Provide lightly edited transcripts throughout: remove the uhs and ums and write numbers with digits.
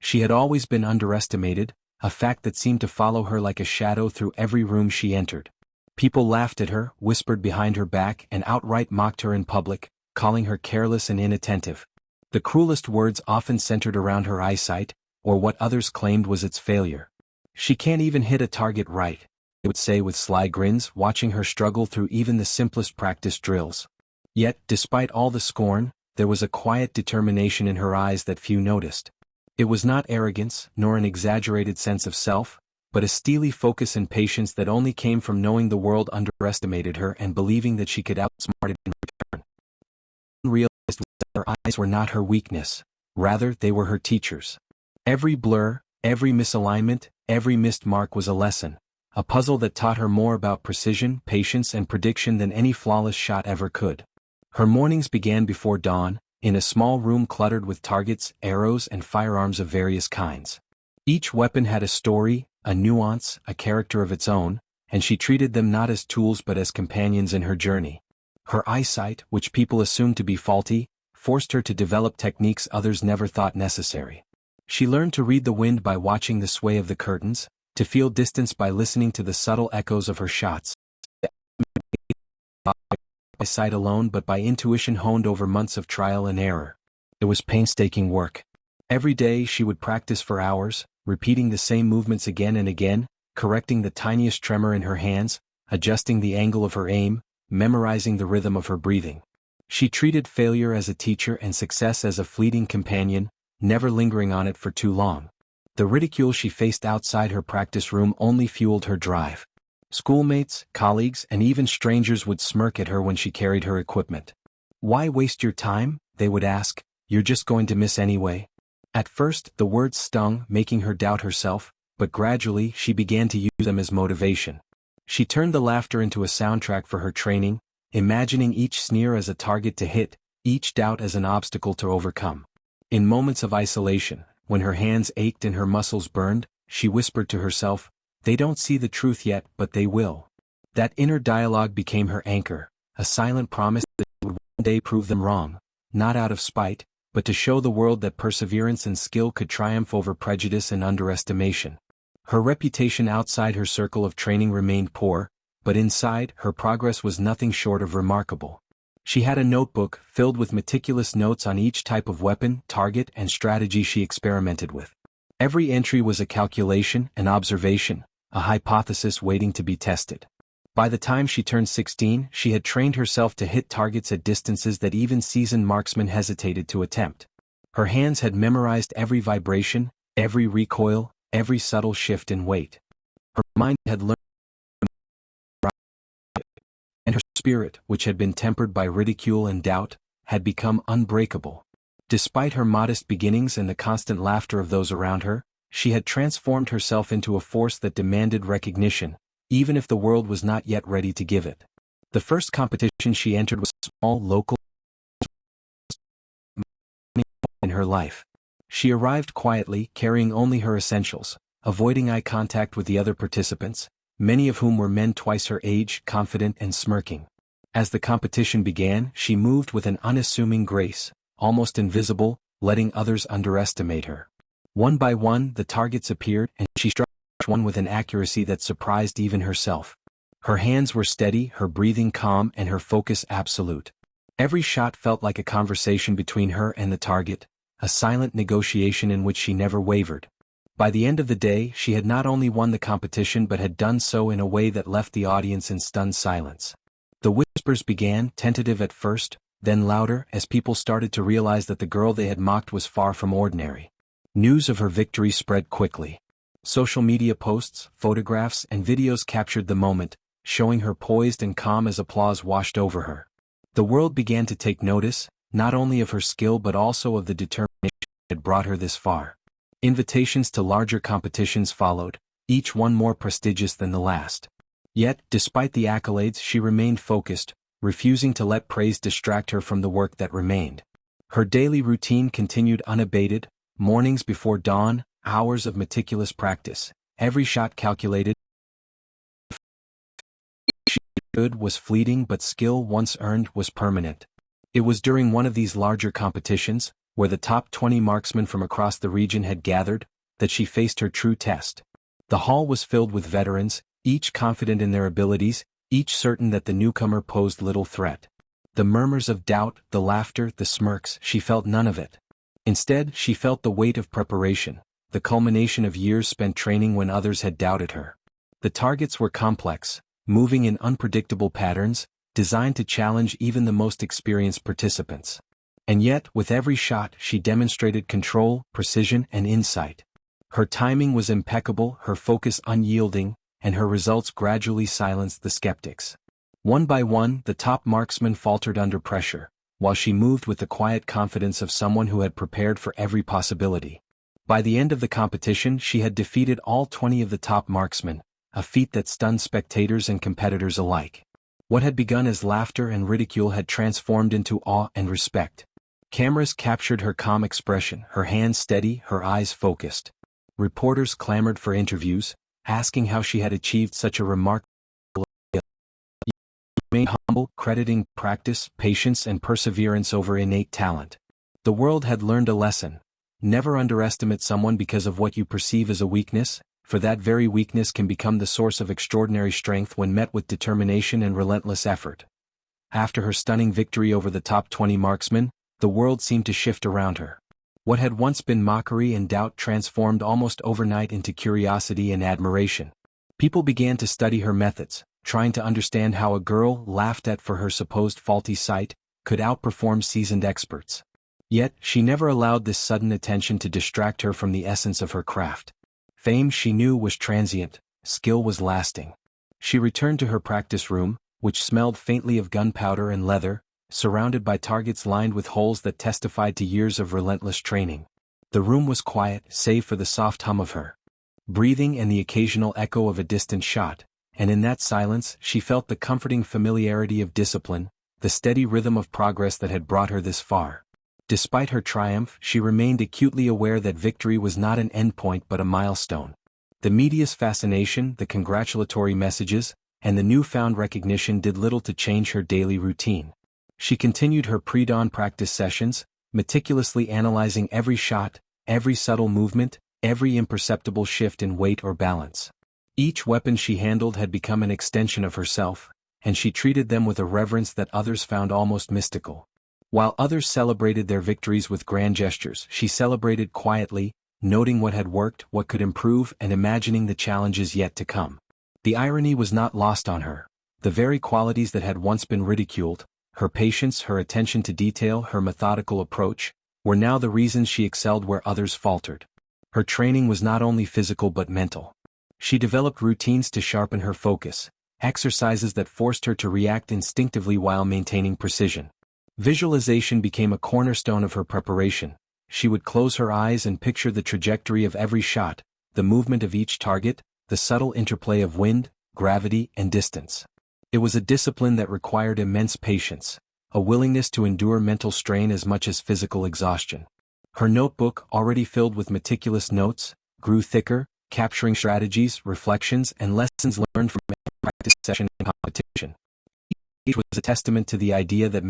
She had always been underestimated, a fact that seemed to follow her like a shadow through every room she entered. People laughed at her, whispered behind her back, and outright mocked her in public, calling her careless and inattentive. The cruelest words often centered around her eyesight, or what others claimed was its failure. "She can't even hit a target right," they would say with sly grins, watching her struggle through even the simplest practice drills. Yet, despite all the scorn, there was a quiet determination in her eyes that few noticed. It was not arrogance, nor an exaggerated sense of self, but a steely focus and patience that only came from knowing the world underestimated her and believing that she could outsmart it in return. Realized that her eyes were not her weakness, rather they were her teachers. Every blur, every misalignment, every missed mark was a lesson, a puzzle that taught her more about precision, patience, and prediction than any flawless shot ever could. Her mornings began before dawn, in a small room cluttered with targets, arrows, and firearms of various kinds. Each weapon had a story, a nuance, a character of its own, and she treated them not as tools but as companions in her journey. Her eyesight, which people assumed to be faulty, forced her to develop techniques others never thought necessary. She learned to read the wind by watching the sway of the curtains, to feel distance by listening to the subtle echoes of her shots. By sight alone but by intuition honed over months of trial and error. It was painstaking work. Every day she would practice for hours, repeating the same movements again and again, correcting the tiniest tremor in her hands, adjusting the angle of her aim, memorizing the rhythm of her breathing. She treated failure as a teacher and success as a fleeting companion, never lingering on it for too long. The ridicule she faced outside her practice room only fueled her drive. Schoolmates, colleagues, and even strangers would smirk at her when she carried her equipment. "Why waste your time?" they would ask. "You're just going to miss anyway." At first, the words stung, making her doubt herself, but gradually she began to use them as motivation. She turned the laughter into a soundtrack for her training, imagining each sneer as a target to hit, each doubt as an obstacle to overcome. In moments of isolation, when her hands ached and her muscles burned, she whispered to herself, "They don't see the truth yet, but they will." That inner dialogue became her anchor, a silent promise that she would one day prove them wrong, not out of spite, but to show the world that perseverance and skill could triumph over prejudice and underestimation. Her reputation outside her circle of training remained poor, but inside, her progress was nothing short of remarkable. She had a notebook filled with meticulous notes on each type of weapon, target, and strategy she experimented with. Every entry was a calculation, an observation, a hypothesis waiting to be tested. By the time she turned 16, she had trained herself to hit targets at distances that even seasoned marksmen hesitated to attempt. Her hands had memorized every vibration, every recoil, every subtle shift in weight. Her mind had learned, and her spirit, which had been tempered by ridicule and doubt, had become unbreakable. Despite her modest beginnings and the constant laughter of those around her, she had transformed herself into a force that demanded recognition, even if the world was not yet ready to give it. The first competition she entered was a small, local in her life. She arrived quietly, carrying only her essentials, avoiding eye contact with the other participants, many of whom were men twice her age, confident and smirking. As the competition began, she moved with an unassuming grace, almost invisible, letting others underestimate her. One by one, the targets appeared, and she struck one with an accuracy that surprised even herself. Her hands were steady, her breathing calm, and her focus absolute. Every shot felt like a conversation between her and the target, a silent negotiation in which she never wavered. By the end of the day, she had not only won the competition but had done so in a way that left the audience in stunned silence. The whispers began, tentative at first, then louder, as people started to realize that the girl they had mocked was far from ordinary. News of her victory spread quickly. Social media posts, photographs, and videos captured the moment, showing her poised and calm as applause washed over her. The world began to take notice, not only of her skill but also of the determination that had brought her this far. Invitations to larger competitions followed, each one more prestigious than the last. Yet, despite the accolades, she remained focused, refusing to let praise distract her from the work that remained. Her daily routine continued unabated, mornings before dawn, hours of meticulous practice, every shot calculated. Good was fleeting but skill once earned was permanent. It was during one of these larger competitions, where the top 20 marksmen from across the region had gathered, that she faced her true test. The hall was filled with veterans, each confident in their abilities, each certain that the newcomer posed little threat. The murmurs of doubt, the laughter, the smirks, she felt none of it. Instead, she felt the weight of preparation, the culmination of years spent training when others had doubted her. The targets were complex, moving in unpredictable patterns, designed to challenge even the most experienced participants. And yet, with every shot, she demonstrated control, precision, and insight. Her timing was impeccable, her focus unyielding, and her results gradually silenced the skeptics. One by one, the top marksmen faltered under pressure, while she moved with the quiet confidence of someone who had prepared for every possibility. By the end of the competition, she had defeated all 20 of the top marksmen, a feat that stunned spectators and competitors alike. What had begun as laughter and ridicule had transformed into awe and respect. Cameras captured her calm expression, her hands steady, her eyes focused. Reporters clamored for interviews, asking how she had achieved such a remarkable skill. She remained humble, crediting practice, patience, and perseverance over innate talent. The world had learned a lesson. Never underestimate someone because of what you perceive as a weakness, for that very weakness can become the source of extraordinary strength when met with determination and relentless effort. After her stunning victory over the top 20 marksmen, the world seemed to shift around her. What had once been mockery and doubt transformed almost overnight into curiosity and admiration. People began to study her methods, trying to understand how a girl, laughed at for her supposed faulty sight, could outperform seasoned experts. Yet, she never allowed this sudden attention to distract her from the essence of her craft. Fame, she knew, was transient, skill was lasting. She returned to her practice room, which smelled faintly of gunpowder and leather, surrounded by targets lined with holes that testified to years of relentless training. The room was quiet, save for the soft hum of her breathing and the occasional echo of a distant shot, and in that silence she felt the comforting familiarity of discipline, the steady rhythm of progress that had brought her this far. Despite her triumph, she remained acutely aware that victory was not an endpoint but a milestone. The media's fascination, the congratulatory messages, and the newfound recognition did little to change her daily routine. She continued her pre-dawn practice sessions, meticulously analyzing every shot, every subtle movement, every imperceptible shift in weight or balance. Each weapon she handled had become an extension of herself, and she treated them with a reverence that others found almost mystical. While others celebrated their victories with grand gestures, she celebrated quietly, noting what had worked, what could improve, and imagining the challenges yet to come. The irony was not lost on her. The very qualities that had once been ridiculed, her patience, her attention to detail, her methodical approach, were now the reasons she excelled where others faltered. Her training was not only physical but mental. She developed routines to sharpen her focus, exercises that forced her to react instinctively while maintaining precision. Visualization became a cornerstone of her preparation. She would close her eyes and picture the trajectory of every shot, the movement of each target, the subtle interplay of wind, gravity, and distance. It was a discipline that required immense patience, a willingness to endure mental strain as much as physical exhaustion. Her notebook, already filled with meticulous notes, grew thicker, capturing strategies, reflections, and lessons learned from every practice session and competition. Each was a testament to the idea that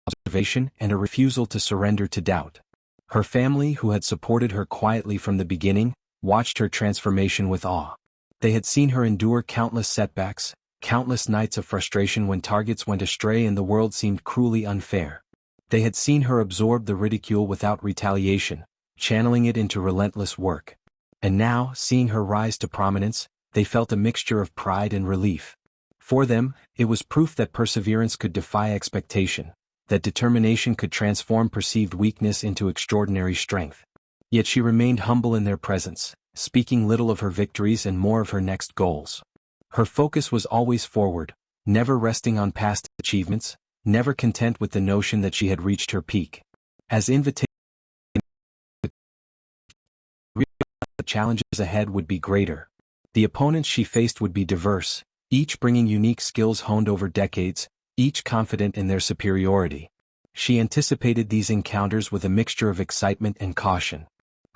observation and a refusal to surrender to doubt. Her family, who had supported her quietly from the beginning, watched her transformation with awe. They had seen her endure countless setbacks, countless nights of frustration when targets went astray and the world seemed cruelly unfair. They had seen her absorb the ridicule without retaliation, channeling it into relentless work. And now, seeing her rise to prominence, they felt a mixture of pride and relief. For them, it was proof that perseverance could defy expectation, that determination could transform perceived weakness into extraordinary strength. Yet she remained humble in their presence, speaking little of her victories and more of her next goals. Her focus was always forward, never resting on past achievements, never content with the notion that she had reached her peak. As invitation, the challenges ahead would be greater. The opponents she faced would be diverse, each bringing unique skills honed over decades, each confident in their superiority. She anticipated these encounters with a mixture of excitement and caution.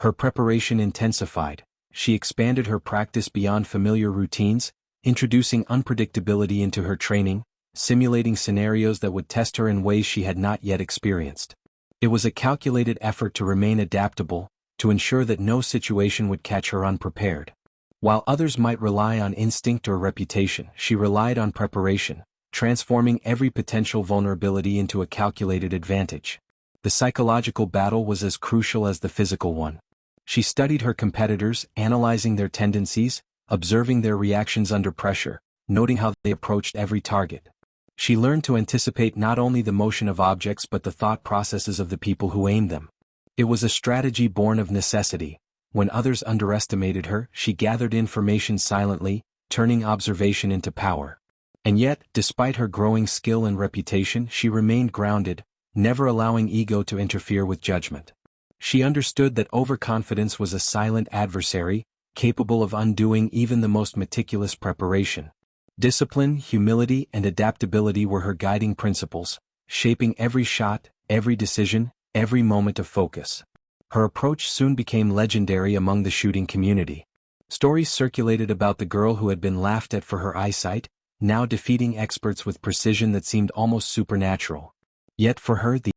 Her preparation intensified. She expanded her practice beyond familiar routines, introducing unpredictability into her training, simulating scenarios that would test her in ways she had not yet experienced. It was a calculated effort to remain adaptable, to ensure that no situation would catch her unprepared. While others might rely on instinct or reputation, she relied on preparation, transforming every potential vulnerability into a calculated advantage. The psychological battle was as crucial as the physical one. She studied her competitors, analyzing their tendencies, observing their reactions under pressure, noting how they approached every target. She learned to anticipate not only the motion of objects but the thought processes of the people who aimed them. It was a strategy born of necessity. When others underestimated her, she gathered information silently, turning observation into power. And yet, despite her growing skill and reputation, she remained grounded, never allowing ego to interfere with judgment. She understood that overconfidence was a silent adversary, capable of undoing even the most meticulous preparation. Discipline, humility, and adaptability were her guiding principles, shaping every shot, every decision, every moment of focus. Her approach soon became legendary among the shooting community. Stories circulated about the girl who had been laughed at for her eyesight, now defeating experts with precision that seemed almost supernatural. Yet for her, the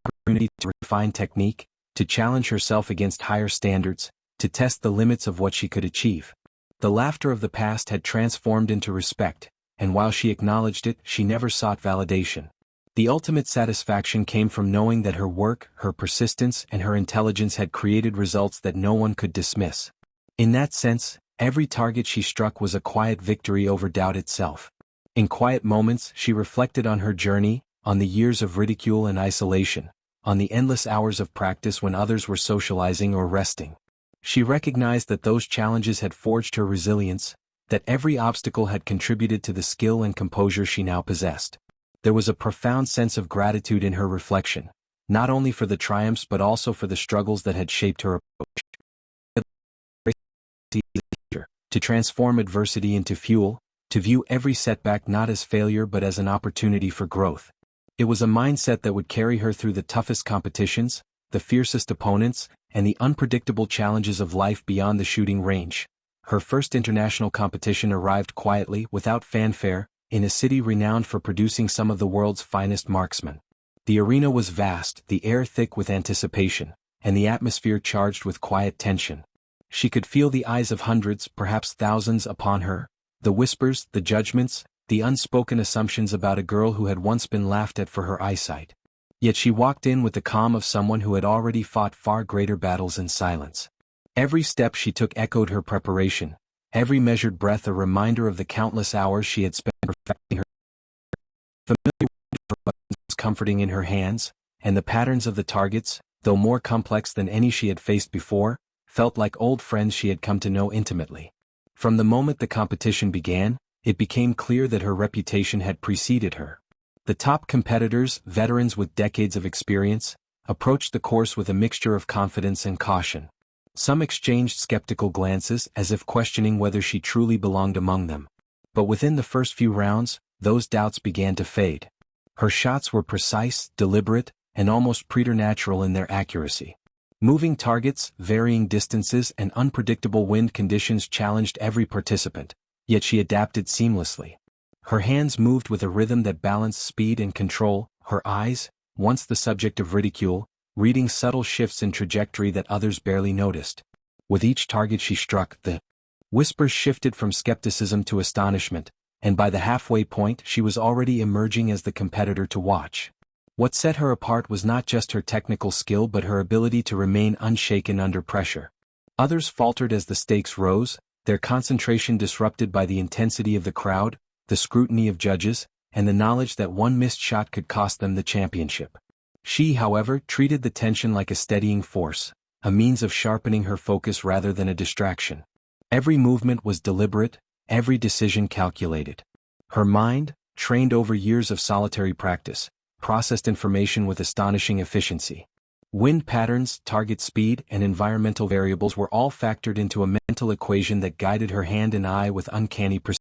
opportunity to refine technique, to challenge herself against higher standards, to test the limits of what she could achieve. The laughter of the past had transformed into respect, and while she acknowledged it, she never sought validation. The ultimate satisfaction came from knowing that her work, her persistence, and her intelligence had created results that no one could dismiss. In that sense, every target she struck was a quiet victory over doubt itself. In quiet moments, she reflected on her journey, on the years of ridicule and isolation, on the endless hours of practice when others were socializing or resting. She recognized that those challenges had forged her resilience, that every obstacle had contributed to the skill and composure she now possessed. There was a profound sense of gratitude in her reflection, not only for the triumphs but also for the struggles that had shaped her approach. To transform adversity into fuel, to view every setback not as failure but as an opportunity for growth. It was a mindset that would carry her through the toughest competitions, the fiercest opponents, and the unpredictable challenges of life beyond the shooting range. Her first international competition arrived quietly, without fanfare, in a city renowned for producing some of the world's finest marksmen. The arena was vast, the air thick with anticipation, and the atmosphere charged with quiet tension. She could feel the eyes of hundreds, perhaps thousands, upon her, the whispers, the judgments, the unspoken assumptions about a girl who had once been laughed at for her eyesight. Yet she walked in with the calm of someone who had already fought far greater battles in silence. Every step she took echoed her preparation, every measured breath a reminder of the countless hours she had spent perfecting her. Familiar was comforting in her hands, and the patterns of the targets, though more complex than any she had faced before, felt like old friends she had come to know intimately. From the moment the competition began, it became clear that her reputation had preceded her. The top competitors, veterans with decades of experience, approached the course with a mixture of confidence and caution. Some exchanged skeptical glances as if questioning whether she truly belonged among them. But within the first few rounds, those doubts began to fade. Her shots were precise, deliberate, and almost preternatural in their accuracy. Moving targets, varying distances, and unpredictable wind conditions challenged every participant, yet she adapted seamlessly. Her hands moved with a rhythm that balanced speed and control, her eyes, once the subject of ridicule, reading subtle shifts in trajectory that others barely noticed. With each target she struck, the whispers shifted from skepticism to astonishment, and by the halfway point she was already emerging as the competitor to watch. What set her apart was not just her technical skill but her ability to remain unshaken under pressure. Others faltered as the stakes rose, their concentration disrupted by the intensity of the crowd, the scrutiny of judges, and the knowledge that one missed shot could cost them the championship. She, however, treated the tension like a steadying force, a means of sharpening her focus rather than a distraction. Every movement was deliberate, every decision calculated. Her mind, trained over years of solitary practice, processed information with astonishing efficiency. Wind patterns, target speed, and environmental variables were all factored into a mental equation that guided her hand and eye with uncanny precision.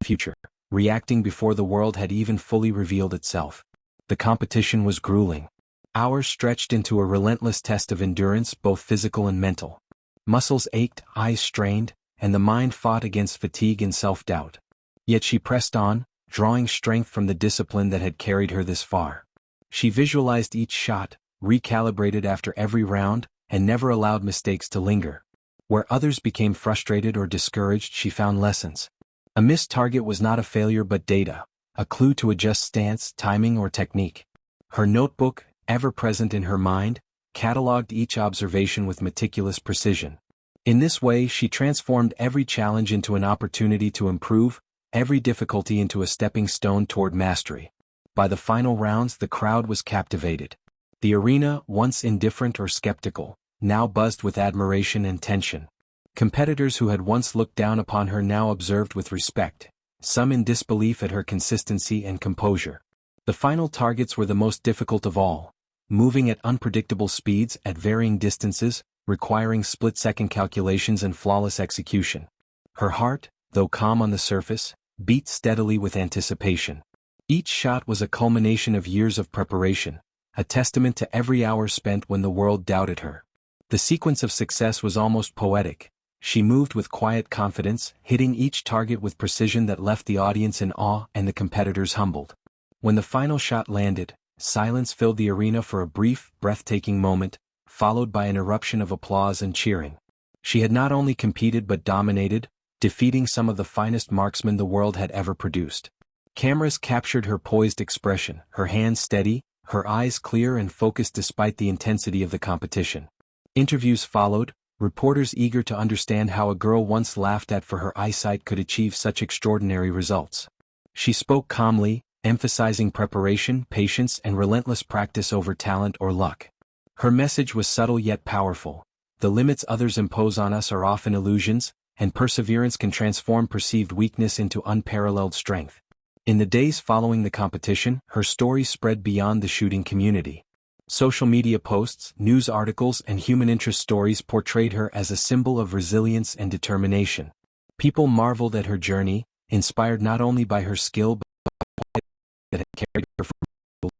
Future, reacting before the world had even fully revealed itself. The competition was grueling. Hours stretched into a relentless test of endurance, both physical and mental. Muscles ached, eyes strained, and the mind fought against fatigue and self-doubt. Yet she pressed on, drawing strength from the discipline that had carried her this far. She visualized each shot, recalibrated after every round, and never allowed mistakes to linger. Where others became frustrated or discouraged, she found lessons. A missed target was not a failure but data, a clue to adjust stance, timing, or technique. Her notebook, ever present in her mind, catalogued each observation with meticulous precision. In this way, she transformed every challenge into an opportunity to improve, every difficulty into a stepping stone toward mastery. By the final rounds, the crowd was captivated. The arena, once indifferent or skeptical, now buzzed with admiration and tension. Competitors who had once looked down upon her now observed with respect, some in disbelief at her consistency and composure. The final targets were the most difficult of all, moving at unpredictable speeds at varying distances, requiring split-second calculations and flawless execution. Her heart, though calm on the surface, beat steadily with anticipation. Each shot was a culmination of years of preparation, a testament to every hour spent when the world doubted her. The sequence of success was almost poetic. She moved with quiet confidence, hitting each target with precision that left the audience in awe and the competitors humbled. When the final shot landed, silence filled the arena for a brief, breathtaking moment, followed by an eruption of applause and cheering. She had not only competed but dominated, defeating some of the finest marksmen the world had ever produced. Cameras captured her poised expression, her hands steady, her eyes clear and focused despite the intensity of the competition. Interviews followed, reporters eager to understand how a girl once laughed at for her eyesight could achieve such extraordinary results. She spoke calmly, emphasizing preparation, patience, and relentless practice over talent or luck. Her message was subtle yet powerful. The limits others impose on us are often illusions, and perseverance can transform perceived weakness into unparalleled strength. In the days following the competition, her story spread beyond the shooting community. Social media posts, news articles, and human interest stories portrayed her as a symbol of resilience and determination. People marveled at her journey, inspired not only by her skill but by the that had carried her from.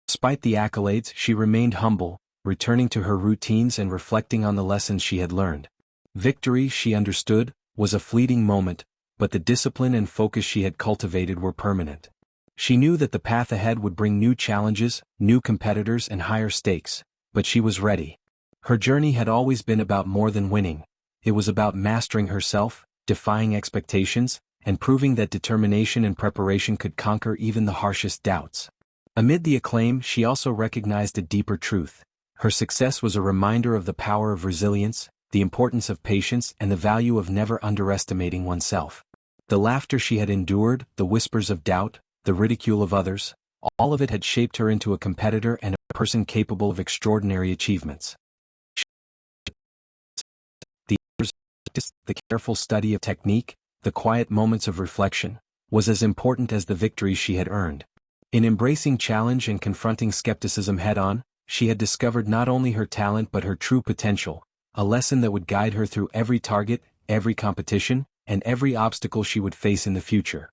Despite the accolades, she remained humble, returning to her routines and reflecting on the lessons she had learned. Victory, she understood, was a fleeting moment, but the discipline and focus she had cultivated were permanent. She knew that the path ahead would bring new challenges, new competitors, and higher stakes, but she was ready. Her journey had always been about more than winning. It was about mastering herself, defying expectations, and proving that determination and preparation could conquer even the harshest doubts. Amid the acclaim, she also recognized a deeper truth. Her success was a reminder of the power of resilience, the importance of patience, and the value of never underestimating oneself. The laughter she had endured, the whispers of doubt, the ridicule of others, all of it had shaped her into a competitor and a person capable of extraordinary achievements. The careful study of technique, the quiet moments of reflection, was as important as the victories she had earned. In embracing challenge and confronting skepticism head-on, she had discovered not only her talent but her true potential, a lesson that would guide her through every target, every competition, and every obstacle she would face in the future.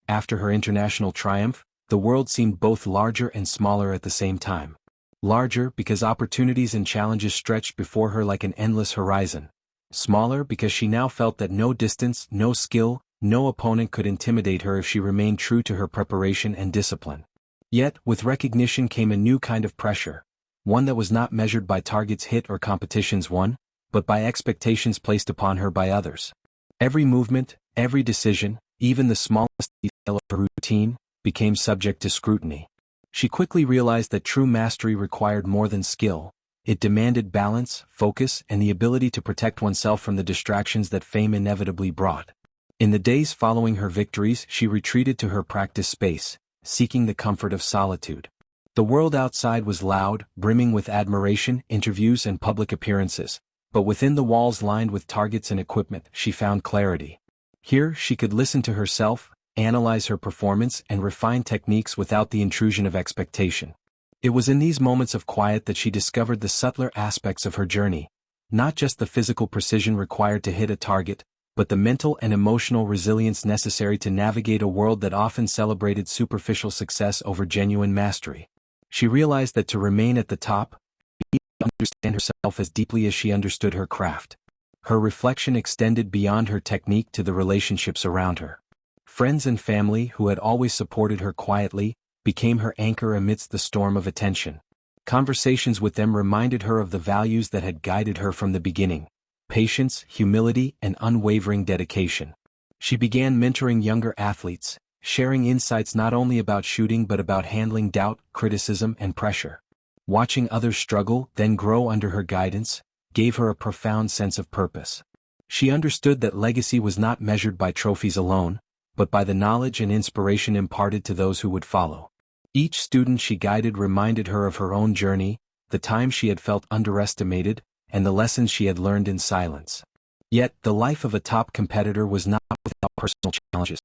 After her international triumph, the world seemed both larger and smaller at the same time. Larger because opportunities and challenges stretched before her like an endless horizon. Smaller because she now felt that no distance, no skill, no opponent could intimidate her if she remained true to her preparation and discipline. Yet, with recognition came a new kind of pressure, one that was not measured by targets hit or competitions won, but by expectations placed upon her by others. Every movement, every decision, even the smallest detail of her routine, became subject to scrutiny. She quickly realized that true mastery required more than skill. It demanded balance, focus, and the ability to protect oneself from the distractions that fame inevitably brought. In the days following her victories, she retreated to her practice space, seeking the comfort of solitude. The world outside was loud, brimming with admiration, interviews, and public appearances, but within the walls lined with targets and equipment, she found clarity. Here, she could listen to herself, analyze her performance, and refine techniques without the intrusion of expectation. It was in these moments of quiet that she discovered the subtler aspects of her journey, not just the physical precision required to hit a target, but the mental and emotional resilience necessary to navigate a world that often celebrated superficial success over genuine mastery. She realized that to remain at the top, she needed to understand herself as deeply as she understood her craft. Her reflection extended beyond her technique to the relationships around her. Friends and family who had always supported her quietly became her anchor amidst the storm of attention. Conversations with them reminded her of the values that had guided her from the beginning: patience, humility, and unwavering dedication. She began mentoring younger athletes, sharing insights not only about shooting but about handling doubt, criticism, and pressure. Watching others struggle, then grow under her guidance, gave her a profound sense of purpose. She understood that legacy was not measured by trophies alone, but by the knowledge and inspiration imparted to those who would follow. Each student she guided reminded her of her own journey, the times she had felt underestimated, and the lessons she had learned in silence. Yet, the life of a top competitor was not without personal challenges.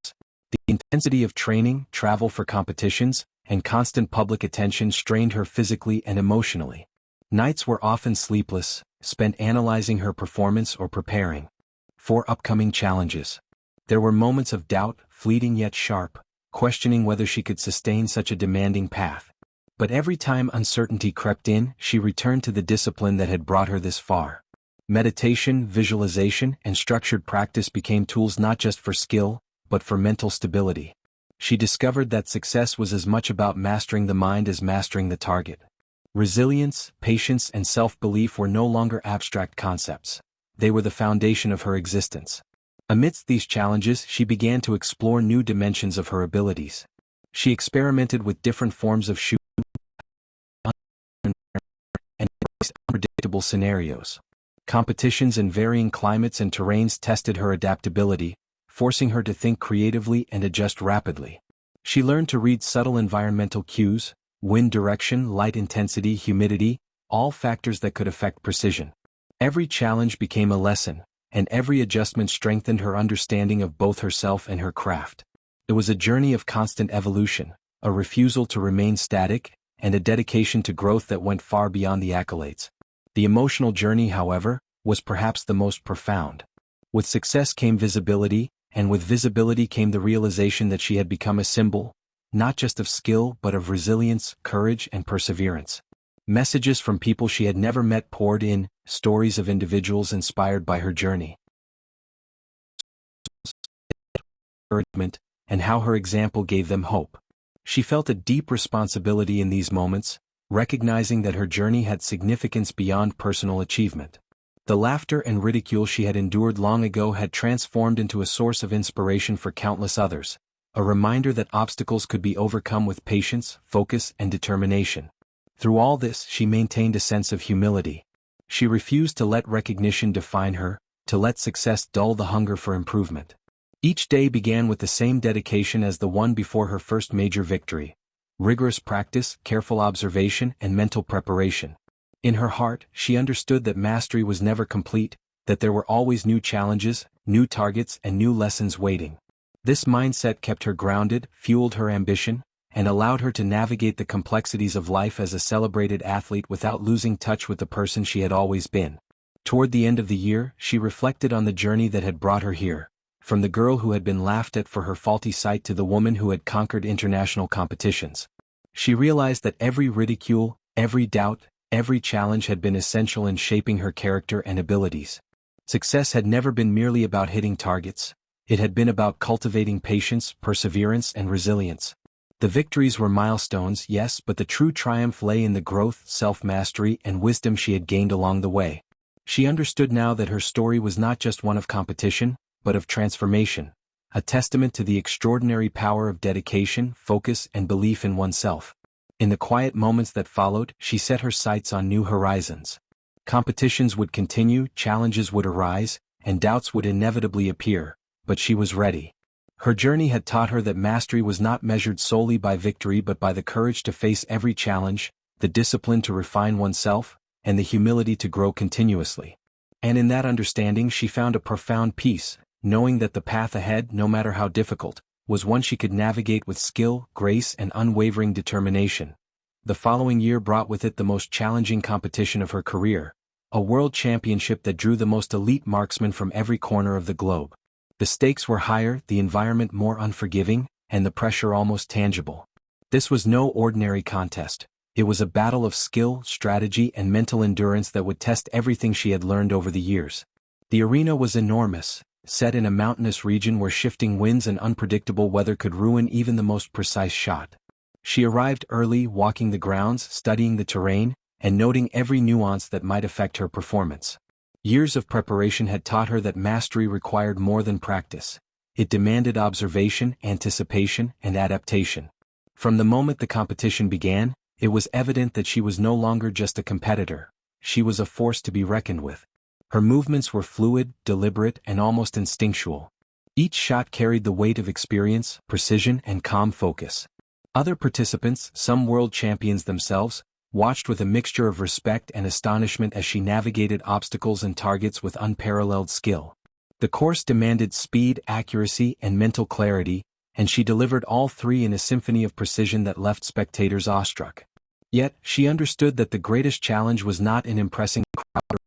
The intensity of training, travel for competitions, and constant public attention strained her physically and emotionally. Nights were often sleepless, spent analyzing her performance or preparing for upcoming challenges. There were moments of doubt, fleeting yet sharp, questioning whether she could sustain such a demanding path. But every time uncertainty crept in, she returned to the discipline that had brought her this far. Meditation, visualization, and structured practice became tools not just for skill, but for mental stability. She discovered that success was as much about mastering the mind as mastering the target. Resilience, patience, and self-belief were no longer abstract concepts. They were the foundation of her existence. Amidst these challenges, she began to explore new dimensions of her abilities. She experimented with different forms of shooting and embraced unpredictable scenarios. Competitions in varying climates and terrains tested her adaptability, forcing her to think creatively and adjust rapidly. She learned to read subtle environmental cues: wind direction, light intensity, humidity, all factors that could affect precision. Every challenge became a lesson, and every adjustment strengthened her understanding of both herself and her craft. It was a journey of constant evolution, a refusal to remain static, and a dedication to growth that went far beyond the accolades. The emotional journey, however, was perhaps the most profound. With success came visibility, and with visibility came the realization that she had become a symbol, not just of skill but of resilience, courage, and perseverance. Messages from people she had never met poured in, stories of individuals inspired by her journey, encouragement, and how her example gave them hope. She felt a deep responsibility in these moments, recognizing that her journey had significance beyond personal achievement. The laughter and ridicule she had endured long ago had transformed into a source of inspiration for countless others, a reminder that obstacles could be overcome with patience, focus, and determination. Through all this, she maintained a sense of humility. She refused to let recognition define her, to let success dull the hunger for improvement. Each day began with the same dedication as the one before her first major victory: rigorous practice, careful observation, and mental preparation. In her heart, she understood that mastery was never complete, that there were always new challenges, new targets, and new lessons waiting. This mindset kept her grounded, fueled her ambition, and allowed her to navigate the complexities of life as a celebrated athlete without losing touch with the person she had always been. Toward the end of the year, she reflected on the journey that had brought her here, from the girl who had been laughed at for her faulty sight to the woman who had conquered international competitions. She realized that every ridicule, every doubt, every challenge had been essential in shaping her character and abilities. Success had never been merely about hitting targets. It had been about cultivating patience, perseverance, and resilience. The victories were milestones, yes, but the true triumph lay in the growth, self-mastery, and wisdom she had gained along the way. She understood now that her story was not just one of competition, but of transformation, a testament to the extraordinary power of dedication, focus, and belief in oneself. In the quiet moments that followed, she set her sights on new horizons. Competitions would continue, challenges would arise, and doubts would inevitably appear, but she was ready. Her journey had taught her that mastery was not measured solely by victory but by the courage to face every challenge, the discipline to refine oneself, and the humility to grow continuously. And in that understanding she found a profound peace, knowing that the path ahead, no matter how difficult, was one she could navigate with skill, grace, and unwavering determination. The following year brought with it the most challenging competition of her career, a world championship that drew the most elite marksmen from every corner of the globe. The stakes were higher, the environment more unforgiving, and the pressure almost tangible. This was no ordinary contest. It was a battle of skill, strategy, and mental endurance that would test everything she had learned over the years. The arena was enormous, set in a mountainous region where shifting winds and unpredictable weather could ruin even the most precise shot. She arrived early, walking the grounds, studying the terrain, and noting every nuance that might affect her performance. Years of preparation had taught her that mastery required more than practice. It demanded observation, anticipation, and adaptation. From the moment the competition began, it was evident that she was no longer just a competitor. She was a force to be reckoned with. Her movements were fluid, deliberate, and almost instinctual. Each shot carried the weight of experience, precision, and calm focus. Other participants, some world champions themselves, watched with a mixture of respect and astonishment as she navigated obstacles and targets with unparalleled skill. The course demanded speed, accuracy, and mental clarity, and she delivered all three in a symphony of precision that left spectators awestruck. Yet, she understood that the greatest challenge was not in impressing the crowd, but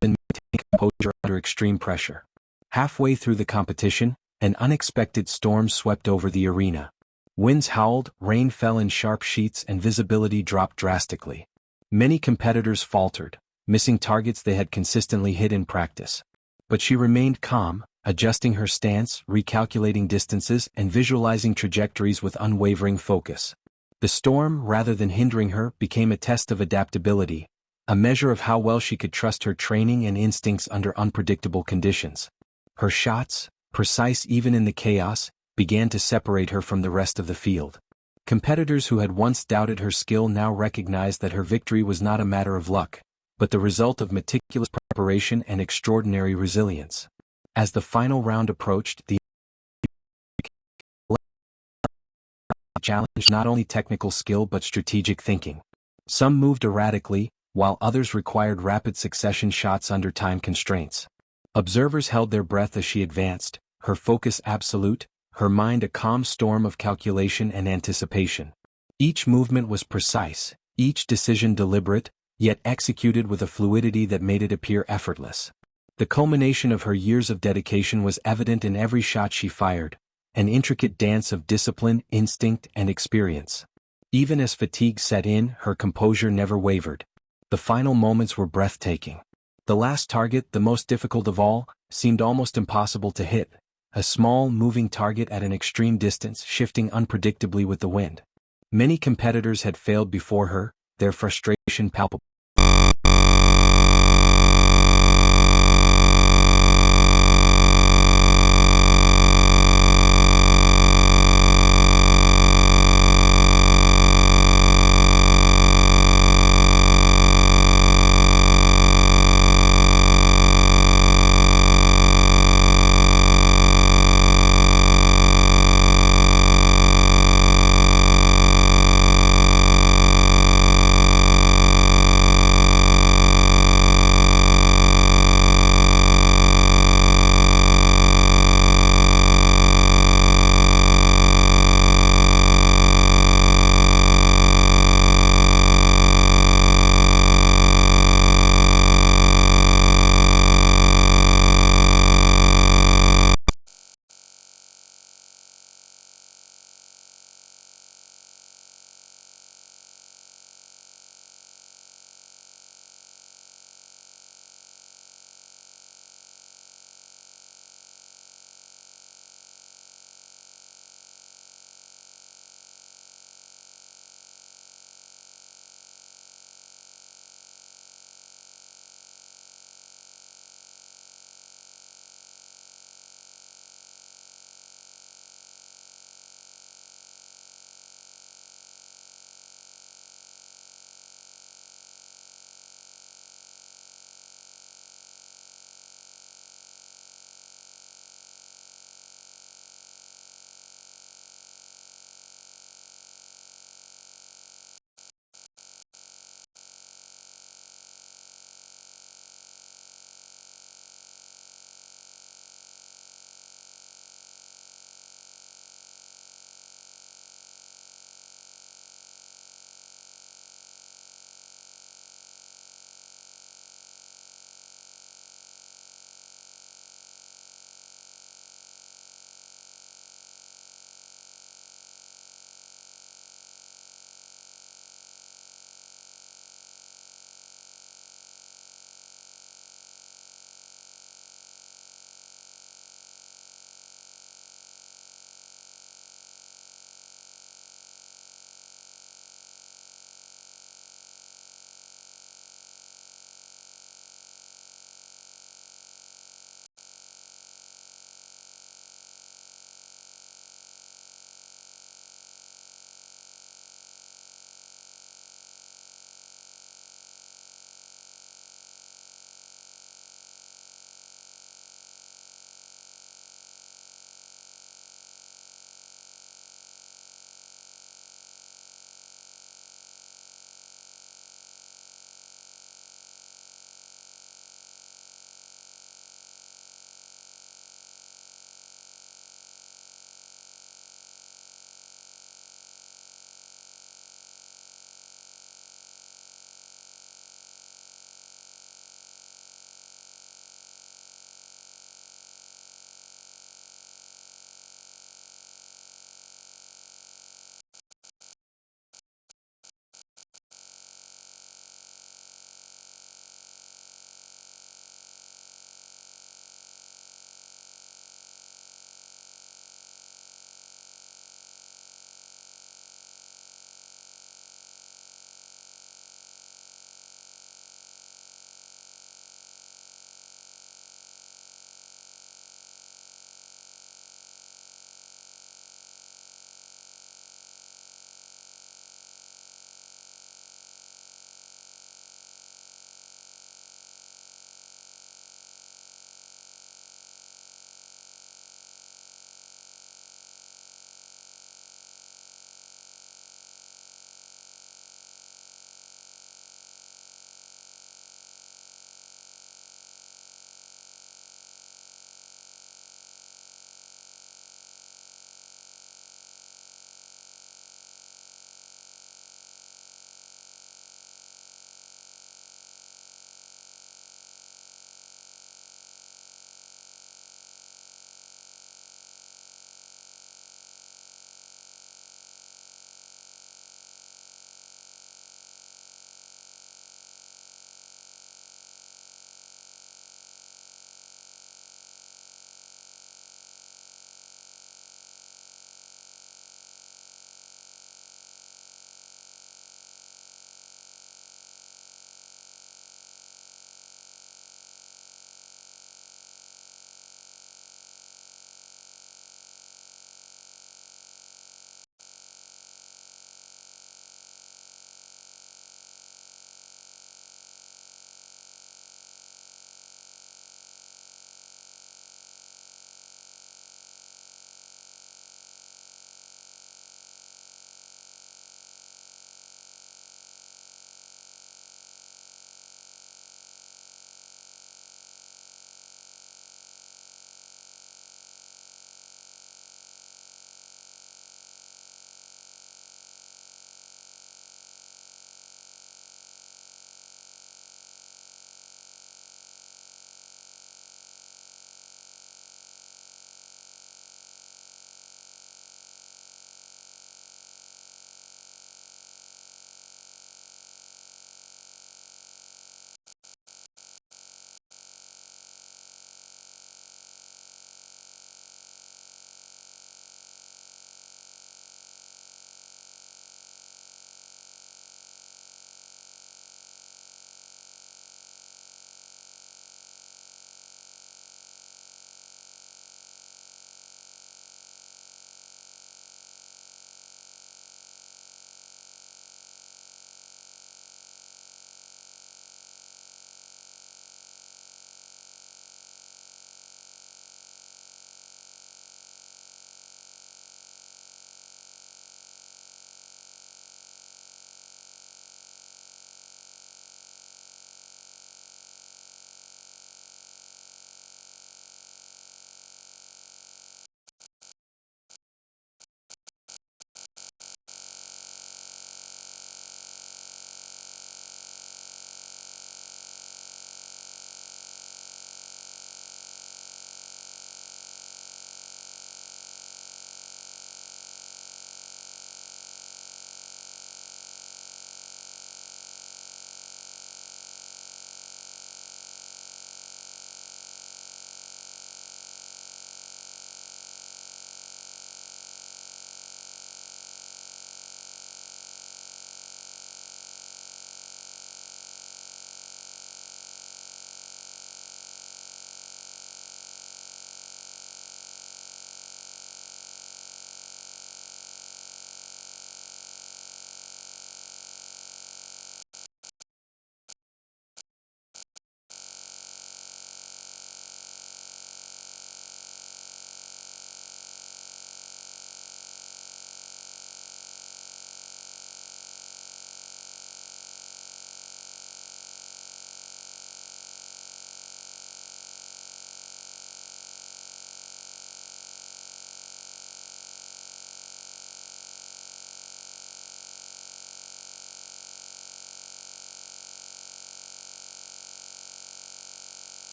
in maintaining composure under extreme pressure. Halfway through the competition, an unexpected storm swept over the arena. Winds howled, rain fell in sharp sheets, and visibility dropped drastically. Many competitors faltered, missing targets they had consistently hit in practice. But she remained calm, adjusting her stance, recalculating distances, and visualizing trajectories with unwavering focus. The storm, rather than hindering her, became a test of adaptability, a measure of how well she could trust her training and instincts under unpredictable conditions. Her shots, precise even in the chaos, began to separate her from the rest of the field. Competitors who had once doubted her skill now recognized that her victory was not a matter of luck, but the result of meticulous preparation and extraordinary resilience. As the final round approached, the challenged not only technical skill but strategic thinking. Some moved erratically, while others required rapid succession shots under time constraints. Observers held their breath as she advanced, her focus absolute, her mind a calm storm of calculation and anticipation. Each movement was precise, each decision deliberate, yet executed with a fluidity that made it appear effortless. The culmination of her years of dedication was evident in every shot she fired, an intricate dance of discipline, instinct, and experience. Even as fatigue set in, her composure never wavered. The final moments were breathtaking. The last target, the most difficult of all, seemed almost impossible to hit. A small, moving target at an extreme distance, shifting unpredictably with the wind. Many competitors had failed before her, their frustration palpable.